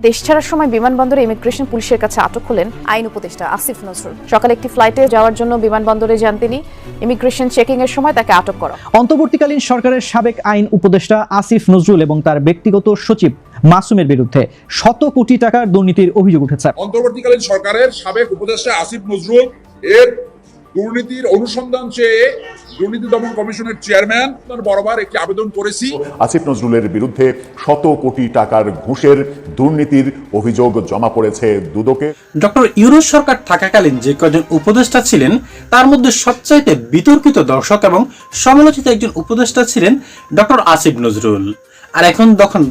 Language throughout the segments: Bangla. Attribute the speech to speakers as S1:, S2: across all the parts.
S1: দেশ ছাড়ার সময় বিমানবন্দরে ইমিগ্রেশন পুলিশের কাছে আটক হলেন আইন উপদেষ্টা আসিফ নজরুল। সকালে একটি ফ্লাইটে যাওয়ার জন্য বিমানবন্দরে যান তিনি। ইমিগ্রেশন চেকিং এর সময় তাকে আটক করা।
S2: অন্তর্বর্তীকালীন সরকারের সাবেক আইন উপদেষ্টা আসিফ নজরুল এবং তার ব্যক্তিগত সচিব মাসুমের বিরুদ্ধে শত কোটি টাকার দুর্নীতির অভিযোগ উঠেছে।
S3: অন্তর্বর্তীকালীন সরকারের সাবেক উপদেষ্টা আসিফ নজরুল এর দুর্নীতির অনুসন্ধান চেয়ে দুর্নীতি দমন কমিশনের চেয়ারম্যান বরাবর একটি আবেদন করেছি।
S4: আসিফ নজরুলের বিরুদ্ধে শত কোটি টাকার ঘুষের দুর্নীতির অভিযোগ জমা পড়েছে দুদকে।
S5: ডক্টর ইউনূস সরকার থাকাকালীন যে কয়েকজন উপদেষ্টা ছিলেন তার মধ্যে সবচাইতে বিতর্কিত দর্শক এবং সমালোচিত একজন উপদেষ্টা ছিলেন ডক্টর আসিফ নজরুল। আর এখন যখন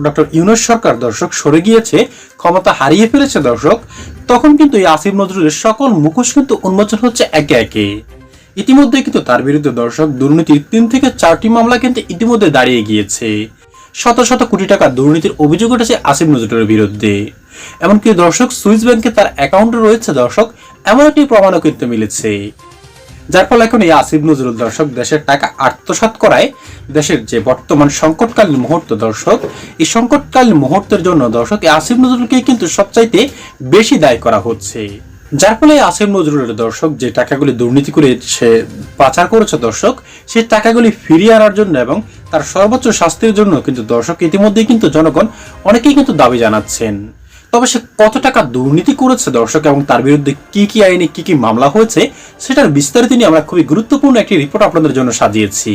S5: ডক্টর ইউনূস সরকার দর্শক সরে গিয়েছে, ক্ষমতা হারিয়ে ফেলেছে দর্শক, তখন কিন্তু এই আসিফ নজরুলের সকল মুখোশ কিন্তু উন্মোচন হচ্ছে একে একে। ইতিমধ্যে কিন্তু তার বিরুদ্ধে দর্শক দুর্নীতির 3 থেকে 4টি মামলা কিন্তু ইতিমধ্যে দাঁড়িয়ে গিয়েছে। শত শত কোটি টাকা দুর্নীতির অভিযোগ উঠেছে আসিফ নজরুলের বিরুদ্ধে। এমনকি দর্শক সুইস ব্যাংকে তার অ্যাকাউন্টে রয়েছে দর্শক এমন একটি প্রমাণও কিন্তু মিলেছে, যার ফলে এখন এই আসিফ নজরুল দর্শক দেশের টাকা আত্মসাৎ করায় দেশের যে বর্তমান সংকটকালীন মুহূর্ত দর্শক, এই সংকটকালীন মুহূর্তের জন্য দর্শক এই আসিফ নজরুলকে কিন্তু সবচাইতে বেশি দায়ী করা হচ্ছে। যার ফলে আসিফ নজরুলের দর্শক যে টাকাগুলি দুর্নীতি করে সে পাচার করেছে দর্শক, সেই টাকাগুলি ফিরিয়ে আনার জন্য এবং তার সর্বোচ্চ শাস্তির জন্য কিন্তু দর্শক ইতিমধ্যেই কিন্তু জনগণ অনেকেই কিন্তু দাবি জানাচ্ছেন। তবে সে কত টাকা দুর্নীতি করেছে দর্শক এবং তার বিরুদ্ধে কি কি আইনে কি কি মামলা হয়েছে সেটার বিস্তারিত নিয়ে আমরা খুবই গুরুত্বপূর্ণ একটি রিপোর্ট আপনাদের জন্য সাজিয়েছি।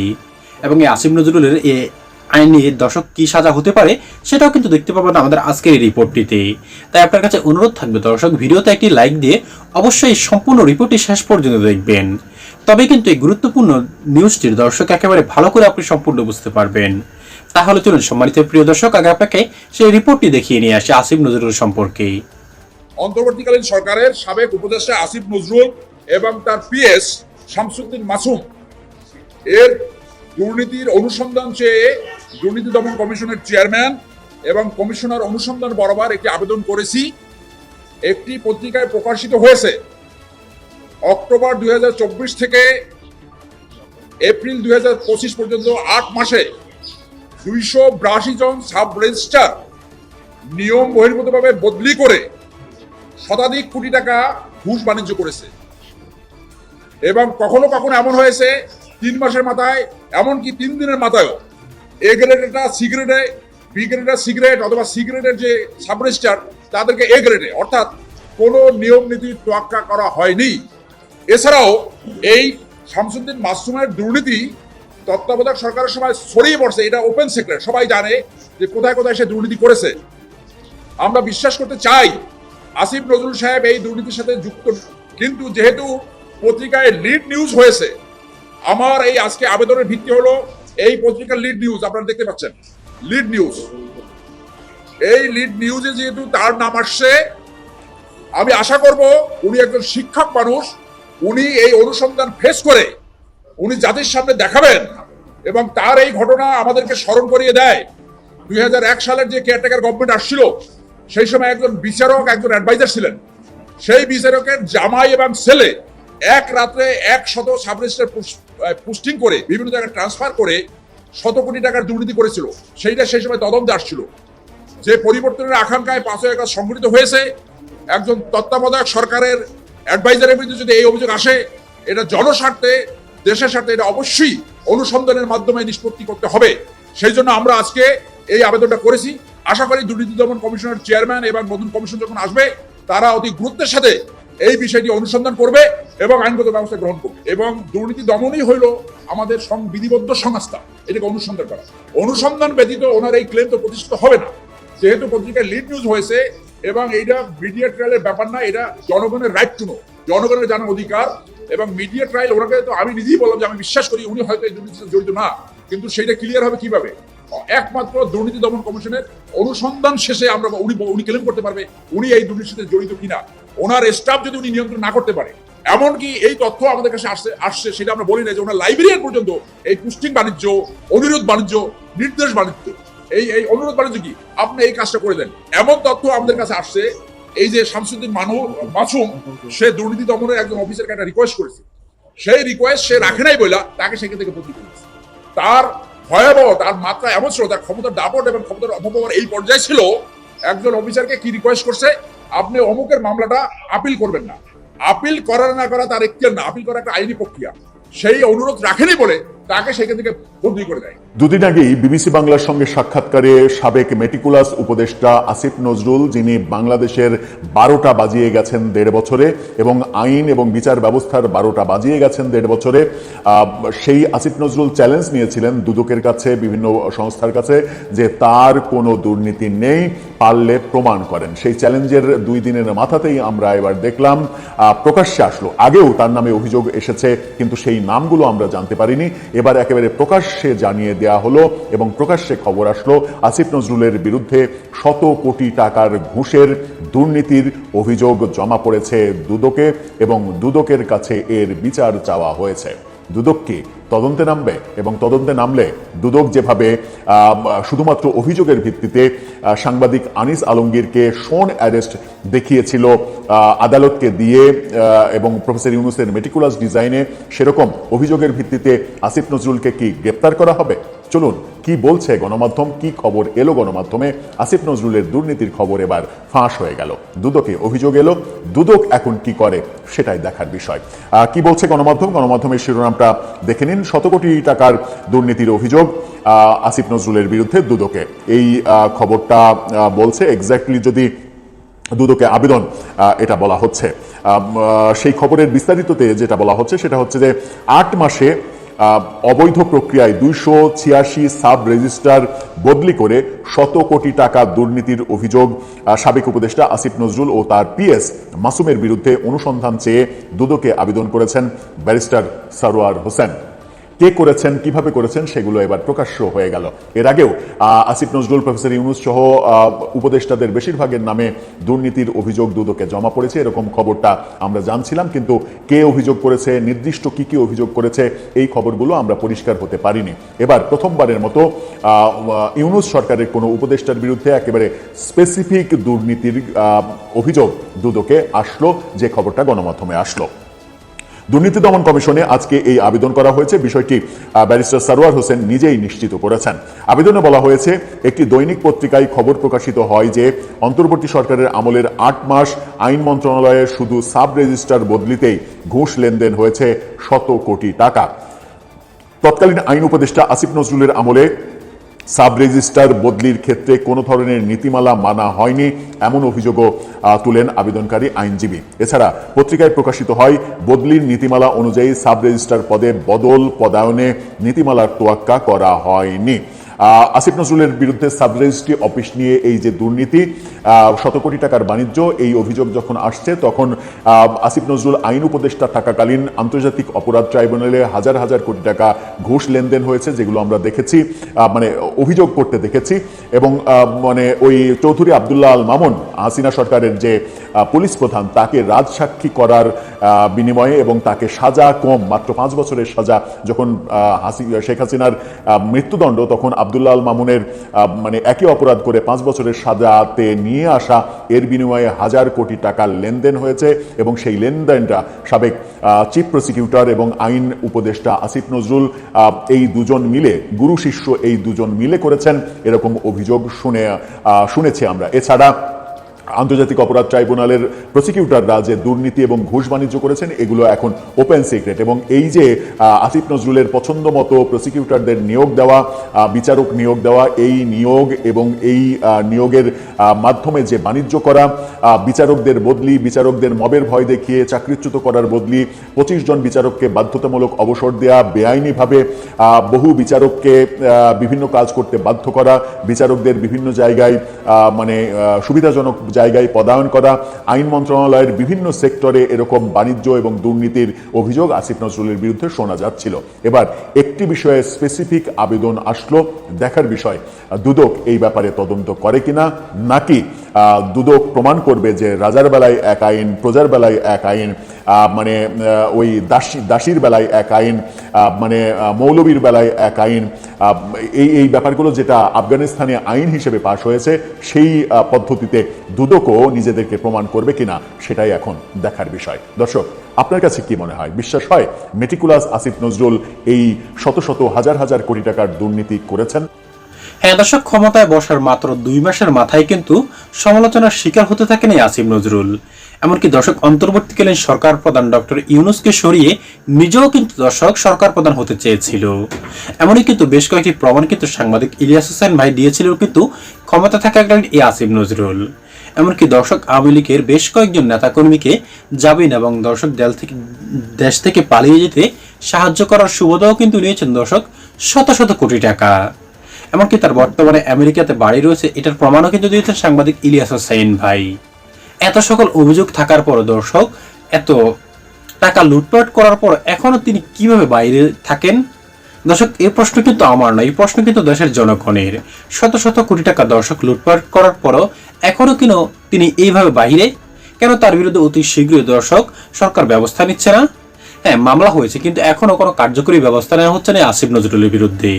S5: এবং এই আসিফ নজরুলের এই আইনে দর্শক কি সাজা হতে পারে সেটাও কিন্তু দেখতে পাবেন আমাদের আজকের এই রিপোর্টটিতে। তাই আপনার কাছে অনুরোধ থাকবে দর্শক, ভিডিওতে একটি লাইক দিয়ে অবশ্যই সম্পূর্ণ রিপোর্টটি শেষ পর্যন্ত দেখবেন। তবে কিন্তু এই গুরুত্বপূর্ণ নিউজটির দর্শক একেবারে ভালো করে আপনি সম্পূর্ণ বুঝতে পারবেন। তাহলে চলুন সম্মানিত প্রিয় দর্শক, আগে আপনাকে সেই রিপোর্টটি দেখিয়ে নিয়ে আসি আসিফ নজরুল সম্পর্কে।
S3: অন্তর্বর্তীকালীন সরকারের সাবেক উপদেষ্টা আসিফ নজরুল এবং তার পিএস শামসুদ্দিন মাসুম এর দুর্নীতির অনুসন্ধান চেয়ে দুর্নীতি দমন কমিশনের চেয়ারম্যান এবং কমিশনার অনুসন্ধান বরাবর একটি আবেদন করেছি। একটি পত্রিকায় প্রকাশিত হয়েছে। অক্টোবর 2024 থেকে এপ্রিল 2025 পর্যন্ত 8 মাসে 282 জন সাব রেজিস্ট্রার নিয়ম বহির্ভূতভাবে বদলি করে শতাধিক কোটি টাকা ঘুষ বাণিজ্য করেছে। এবং কখনো কখনো এমন হয়েছে 3 মাসের মাথায়, এমনকি 3 দিনের মাথায়ও এ গ্রেডেরটা সি গ্রেডে, বি গ্রেডের সি গ্রেড অথবা সি গ্রেডের যে সাব রেজিস্ট্রার তাদেরকে এ গ্রেডে, অর্থাৎ কোনো নিয়ম নীতি তোয়াক্কা করা হয়নি। এছাড়াও এই শামসুদ্দিন মাসুমের দুর্নীতি তত্ত্বাবধায়ক সরকারের সময় ছড়িয়ে পড়ছে, এটা ওপেন সিক্রেট, সবাই জানে যে কোথায় কোথায় সে দুর্নীতি করেছে। আমরা বিশ্বাস করতে চাই আসিফ নজরুল সাহেব এই দুর্নীতির সাথে যুক্ত, কিন্তু যেহেতু পত্রিকায় লিড নিউজ হয়েছে, আমার এই আজকে আবেদনের ভিত্তি হলো এই পত্রিকার লিড নিউজ আপনারা দেখতে পাচ্ছেন, লিড নিউজ। এই লিড নিউজে যেহেতু তার নাম আসছে, আমি আশা করব উনি একজন শিক্ষক মানুষ, উনি এই অনুসন্ধান ফেস করে উনি জাতির সামনে দেখাবেন এবং তার এই ঘটনা আমাদেরকে স্মরণ করিয়ে দেয় 2001 সালের যে কেয়ারটেকার গভর্নমেন্ট আসছিল, সেই সময় একজন বিচারক, একজন অ্যাডভাইজার ছিলেন। সেই বিচারকের জামাই এবং ছেলে এক রাত্রে 100 সাব রেজিস্ট্রার পোস্টিং করে বিভিন্ন জায়গায় ট্রান্সফার করে শত কোটি টাকার দুর্নীতি করেছিল। সেইটা সেই সময় তদন্তে আসছিল। যে পরিবর্তনের আকাঙ্ক্ষায় 5 আগস্ট সংঘটিত হয়েছে, একজন তত্ত্বাবধায়ক সরকারের অ্যাডভাইজারের বিরুদ্ধে যদি এই অভিযোগ আসে, এটা জনস্বার্থে, দেশের স্বার্থে, এটা অবশ্যই অনুসন্ধানের মাধ্যমে নিষ্পত্তি করতে হবে। সেই জন্য আমরা আজকে এই আবেদনটা করেছি। আশা করি দুর্নীতি দমন কমিশনের চেয়ারম্যান এবং নতুন কমিশন যখন আসবে, তারা অতি গুরুত্বের সাথে এই বিষয়টি অনুসন্ধান করবে এবং আইনগত ব্যবস্থা গ্রহণ করবে। এবং দুর্নীতি দমনই হইল আমাদের বিধিবদ্ধ সংস্থা, এটাকে অনুসন্ধান করা। অনুসন্ধান ব্যতীত ওনার এই ক্লেম তো প্রতিষ্ঠিত হবে না। যেহেতু পত্রিকায় লিড নিউজ হয়েছে এবং এইটা মিডিয়া ট্রায়ালের ব্যাপার না, এটা জনগণের রাইট টু নো, জনগণের জানার অধিকার। এবং মিডিয়া ট্রায়াল, ওনাকে তো আমি নিজেই বললাম যে আমি বিশ্বাস করি উনি হয়তো এই দুর্নীতির সাথে জড়িত না, কিন্তু সেইটা ক্লিয়ার হবে কিভাবে? একমাত্র দুর্নীতি দমন কমিশনের অনুসন্ধান শেষে আমরা উনি ক্লেম করতে পারবে উনি এই দুর্নীতির সাথে জড়িত কিনা। ওনার স্টাফ যদি উনি নিয়ন্ত্রণ না করতে পারে, এমনকি এই তথ্য আমাদের কাছে আসছে সেটা আমরা বলি না যে ওনার লাইব্রেরিয়ান পর্যন্ত এই পোস্টিং বাণিজ্য, অনুরোধ বাণিজ্য, নির্দেশ বাণিজ্য, এই অনুরোধ বাণিজ্য কি আপনি এই কাজটা করে দেন, এমন তথ্য আমাদের কাছে আসছে। এই যে শামসুদ্দিন মাসুম, সে দুর্নীতি দমনের একজন অফিসারকে একটা রিকোয়েস্ট করেছে, সেই রিকোয়েস্ট সে রাখে নাই বইলা তাকে সেখান থেকে বদলি করেছে। তার ভয়াবহ, তার মাত্রা এমন ছিল, তার ক্ষমতার দাপট এবং ক্ষমতার অপব্যবহার এই পর্যায়ে ছিল একজন অফিসারকে কি রিকোয়েস্ট করছে, আপনি অমুকের মামলাটা আপিল করবেন না। আপিল করা না করা তার এখতিয়ার না, আপিল করা একটা আইনি প্রক্রিয়া। সেই অনুরোধ রাখেনি বলে তাকে সেখান থেকে বদলি করে দেয়।
S4: দুদিন আগেই বিবিসি বাংলার সঙ্গে সাক্ষাৎকারে সাবেক মেটিকুলাস উপদেষ্টা আসিফ নজরুল, যিনি বাংলাদেশের 12টা বাজিয়ে গেছেন 1.5 বছরে এবং আইন এবং বিচার ব্যবস্থার 12টা বাজিয়ে গেছেন 1.5 বছরে, সেই আসিফ নজরুল চ্যালেঞ্জ নিয়েছিলেন দুদকের কাছে, বিভিন্ন সংস্থার কাছে, যে তার কোনো দুর্নীতি নেই, পারলে প্রমাণ করেন। সেই চ্যালেঞ্জের 2 দিনের মাথাতেই আমরা এবার দেখলাম প্রকাশ্যে আসলো। আগেও তার নামে অভিযোগ এসেছে, কিন্তু সেই নামগুলো আমরা জানতে পারিনি। এবার একেবারে প্রকাশ্যে জানিয়ে দেওয়া হলো এবং প্রকাশ্যে খবর আসলো আসিফ নজরুলের বিরুদ্ধে শত কোটি টাকার ঘুষের দুর্নীতির অভিযোগ জমা পড়েছে দুদকে এবং দুদকের কাছে এর বিচার চাওয়া হয়েছে। দুদক কি তদন্তে নামবে? এবং তদন্তে নামলে দুদক যেভাবে শুধুমাত্র অভিযোগের ভিত্তিতে সাংবাদিক আনিস আলমগীরকে শোন অ্যারেস্ট দেখিয়েছিল আদালতকে দিয়ে এবং প্রফেসর ইউনূসের মেটিকুলাস ডিজাইনে, সেরকম অভিযোগের ভিত্তিতে আসিফ নজরুলকে কি গ্রেপ্তার করা হবে? চলুন, কি বলছে গণমাধ্যম, কি খবর এলো গণমাধ্যমে। আসিফ নজরুলের দুর্নীতির খবর এবার ফাঁস হয়ে গেল, দুদকে অভিযোগ এলো, দুদক এখন কি করে সেটাই দেখার বিষয়। কি বলছে গণমাধ্যম? গণমাধ্যমের শিরোনামটা দেখে নিন। শত কোটি টাকার দুর্নীতির অভিযোগ আসিফ নজরুলের বিরুদ্ধে দুদকে, এই খবরটা বলছে। এক্স্যাক্টলি যদি দুদকে আবেদন এটা বলা হচ্ছে, সেই খবরের বিস্তারিততে যেটা বলা হচ্ছে সেটা হচ্ছে যে 8 মাসে অবৈধ প্রক্রিয়ায় 286 সাব রেজিস্ট্রার বদলি করে শত কোটি টাকা দুর্নীতির অভিযোগ সাবেক উপদেষ্টা আসিফ নজরুল ও তার পিএস মাসুমের বিরুদ্ধে অনুসন্ধান চেয়ে দুদকে আবেদন করেছেন ব্যারিস্টার সারোয়ার হোসেন। কে করেছেন, কিভাবে করেছেন, সেগুলো এবার প্রকাশ্য হয়ে গেল। এর আগেও আসিফ নজরুল, প্রফেসর ইউনূস সহ উপদেষ্টাদের বেশিরভাগের নামে দুর্নীতির অভিযোগ দুদকে জমা পড়েছে, এরকম খবরটা আমরা জানছিলাম। কিন্তু কে অভিযোগ করেছে, নির্দিষ্ট কি কি অভিযোগ করেছে, এই খবরগুলো আমরা পরিষ্কার হতে পারিনি। এবার প্রথমবারের মতো ইউনূস সরকারের কোনো উপদেষ্টার বিরুদ্ধে একেবারে স্পেসিফিক দুর্নীতির অভিযোগ দুদকে আসলো, যে খবরটা গণমাধ্যমে আসলো। দুর্নীতি দমন কমিশনে আজকে এই আবেদন করা হয়েছে। বিষয়টি ব্যারিস্টার সারোয়ার হোসেন নিজেই নিশ্চিত করেছেন। আবেদনে বলা হয়েছে, একটি দৈনিক পত্রিকায় খবর প্রকাশিত হয় যে অন্তর্বর্তী সরকারের আমলের 8 মাস আইন মন্ত্রণালয়ে শুধু সাব রেজিস্ট্রার বদলিতেই ঘুষ লেনদেন হয়েছে শত কোটি টাকা। তৎকালীন আইন উপদেষ্টা আসিফ নজরুলের আমলে সাব রেজিস্ট্রার বদলির ক্ষেত্রে কোনো ধরনের নীতিমালা মানা হয়নি, এমন অভিযোগও তুলেন আবেদনকারী আইনজীবী। এছাড়া পত্রিকায় প্রকাশিত হয়, বদলির নীতিমালা অনুযায়ী সাব রেজিস্ট্রার পদে বদল পদায়নে নীতিমালার তোয়াক্কা করা হয়নি। আসিফ নজরুলের বিরুদ্ধে সাব রেজিস্ট্রি অফিস নিয়ে এই যে দুর্নীতি, শত কোটি টাকার বাণিজ্য, এই অভিযোগ যখন আসছে তখন আসিফ নজরুল আইন উপদেষ্টা থাকাকালীন আন্তর্জাতিক অপরাধ ট্রাইব্যুনালে হাজার হাজার কোটি টাকা ঘুষ লেনদেন হয়েছে, যেগুলো আমরা দেখেছি, মানে অভিযোগ করতে দেখেছি। এবং মানে ওই চৌধুরী আবদুল্লাহ আল মামুন, হাসিনা সরকারের যে পুলিশ প্রধান, তাকে রাজসাক্ষী করার বিনিময়ে এবং তাকে সাজা কম, মাত্র 5 বছরের সাজা যখন শেখ হাসিনার মৃত্যুদণ্ড, তখন আবদুল্লাহ আল মামুনের মানে একই অপরাধ করে 5 বছরের সাজাতে নিয়ে আসা, এর বিনিময়ে হাজার কোটি টাকার লেনদেন হয়েছে। এবং সেই লেনদেনটা সাবেক চিফ প্রসিকিউটর এবং আইন উপদেষ্টা আসিফ নজরুল, এই দুজন মিলে, গুরু শিষ্য এই দুজন মিলে করেছেন, এরকম অভিযোগ শুনেছি আমরা। এছাড়া আন্তর্জাতিক অপরাধ ট্রাইব্যুনালের প্রসিকিউটররা যে দুর্নীতি এবং ঘুষ বাণিজ্য করেছেন, এগুলো এখন ওপেন সিক্রেট। এবং এই যে আসিফ নজরুলের পছন্দ মতো প্রসিকিউটরদের নিয়োগ দেওয়া, বিচারক নিয়োগ দেওয়া, এই নিয়োগ এবং এই নিয়োগের মাধ্যমে যে বাণিজ্য করা, বিচারকদের বদলি, বিচারকদের মবের ভয় দেখিয়ে চাকরিচ্যুত করার বদলি, 25 জন বিচারককে বাধ্যতামূলক অবসর দেওয়া, বেআইনিভাবে বহু বিচারককে বিভিন্ন কাজ করতে বাধ্য করা, বিচারকদের বিভিন্ন জায়গায় মানে সুবিধাজনক জায়গায় পদায়ন করা, আইন মন্ত্রণালয়ের বিভিন্ন সেক্টরে এরকম বাণিজ্য এবং দুর্নীতির অভিযোগ আসিফ নজরুলের বিরুদ্ধে শোনা যাচ্ছিল। এবার একটি বিষয়ে স্পেসিফিক আবেদন আসলো, দেখার বিষয় দুদক এই ব্যাপারে তদন্ত করে কিনা, নাকি দুদক প্রমাণ করবে যে রাজার বেলায় এক আইন, প্রজার বেলায় এক আইন, মানে ওই দাসীর বেলায় এক আইন, মানে মৌলবীর বেলায় এক আইন, এই ব্যাপারগুলো যেটা আফগানিস্তানে আইন হিসেবে পাশ হয়েছে, সেই পদ্ধতিতে দুদকও নিজেদেরকে প্রমাণ করবে কিনা, সেটাই এখন দেখার বিষয়। দর্শক, আপনার কাছে কি মনে হয়? বিশ্বাস হয় মেটিকুলাস আসিফ নজরুল এই শত শত হাজার হাজার কোটি টাকার দুর্নীতি করেছেন?
S5: হ্যাঁ দর্শক, ক্ষমতায় বসার মাত্র 2 মাসের মাথায় কিন্তু সমালোচনার শিকার হতে থাকেন এই আসিফ নজরুল। এমনকি দর্শক অন্তর্বর্তীকালীন সরকার প্রধান ডক্টর ইউনূসকে সরিয়ে নিজেও কিন্তু দর্শক সরকার প্রধান হতে চেয়েছিল। এমনই কিন্তু বেশ কয়েকটি প্রমাণ কিন্তু সাংবাদিক ইলিয়াস হোসেন ভাই দিয়েছিল কিন্তু ক্ষমতা থাকাকালীন এই আসিফ নজরুল। এমনকি দর্শক আওয়ামী লীগের বেশ কয়েকজন নেতাকর্মীকে জামিন এবং দর্শক দেশ থেকে পালিয়ে যেতে সাহায্য করার সুবাদেও কিন্তু নিয়েছেন দর্শক শত শত কোটি টাকা। এমনকি তার বর্তমানে আমেরিকাতে বাড়ি রয়েছে, এটার প্রমাণও কিন্তু দিয়েছেন সাংবাদিক ইলিয়াস হোসেন ভাই। এত সকল অভিযোগ থাকার পর দর্শক, এত টাকা লুটপাট করার পর এখনো তিনি কিভাবে বাইরে থাকেন? দর্শক, এই প্রশ্ন কিন্তু আমার নয়, এই প্রশ্ন কিন্তু দেশের জনগণের। শত শত কোটি টাকা দর্শক লুটপাট করার পরও এখনো কেন তিনি এইভাবে বাইরে? কেন তার বিরুদ্ধে অতি শীঘ্রই দর্শক সরকার ব্যবস্থা নিচ্ছে না? হ্যাঁ, মামলা হয়েছে কিন্তু এখনো কোনো কার্যকরী ব্যবস্থা নেওয়া হচ্ছে না আসিফ নজরুলের বিরুদ্ধে।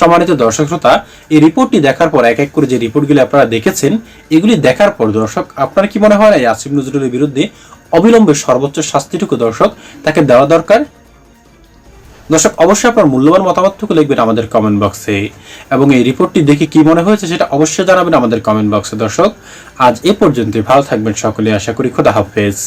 S5: সম্মানিত দর্শক শ্রোতা, এই রিপোর্টটি দেখার পর এক এক করে যে রিপোর্টগুলি আপনারা দেখেছেন, এগুলি দেখার পর দর্শক আপনার কি মনে হয় এই আসিফ নজরুলের বিরুদ্ধে অবিলম্বে সর্বোচ্চ শাস্তিটুকু দর্শক তাকে দেওয়া দরকার? দর্শক অবশ্যই আপনার মূল্যবান মতামতটুকু লিখবেন আমাদের কমেন্ট বক্সে, এবং এই রিপোর্টটি দেখে কি মনে হয়েছে সেটা অবশ্যই জানাবেন আমাদের কমেন্ট বক্সে। দর্শক আজ এ পর্যন্ত, ভালো থাকবেন সকলে, আশা করি। খোদা হাফেজ।